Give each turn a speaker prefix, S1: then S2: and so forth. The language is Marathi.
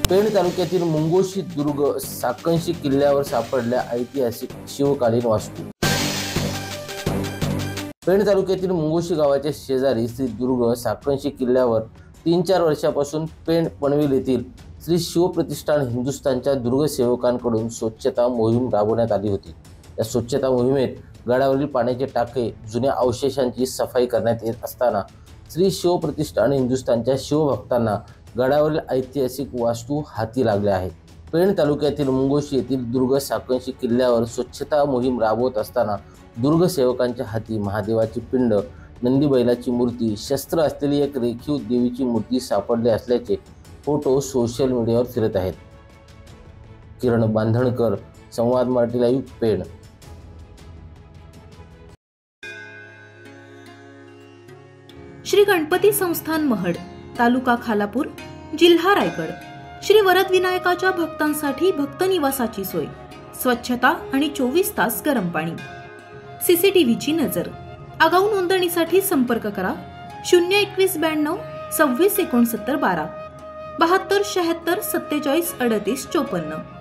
S1: पेण तालुक्यातील मुंगोशी दुर्ग साकंशी किल्ल्यावर सापडल्या ऐतिहासिक शिवकालीन वास्तू। पेण तालुक्यातील मुंगोशी गावाच्या शेजारी श्री दुर्ग साकंशी किल्ल्यावर 3-4 वर्षापासून पेण पनवेल येथील श्री शिवप्रतिष्ठान हिंदुस्थानच्या दुर्ग सेवकांकडून स्वच्छता मोहीम राबवण्यात आली होती। या स्वच्छता मोहिमेत गडावरील पाण्याचे टाके, जुन्या अवशेषांची सफाई करण्यात येत असताना श्री शिवप्रतिष्ठान हिंदुस्थानच्या शिवभक्तांना गडावरील ऐतिहासिक वास्तू हाती लागल्या आहेत। पेण तालुक्यातील मुंगोशी येथील दुर्ग साकंशी किल्ल्यावर स्वच्छता मोहीम राबवत असताना दुर्ग सेवकांच्या हाती महादेवाची पिंड, नंदी बैलाची मूर्ती, शस्त्र असलेली एक रेखीव देवीची मूर्ती सापडले असल्याचे फोटो सोशल मीडियावर फिरत आहेत। किरण बांधणकर, संवाद मराठी लाईव्ह, पेण।
S2: श्री गणपती संस्थान महड, तालुका खालापूर, जिल्हा रायगड। श्री वरद विनायकाच्या भक्तांसाठी भक्त निवासाची सोय, स्वच्छता आणि 24 तास गरम पाणी, सीसीटीव्हीची नजर। आगाऊ नोंदणीसाठी संपर्क करा 02192 26 69 12 72 76 47 38 54।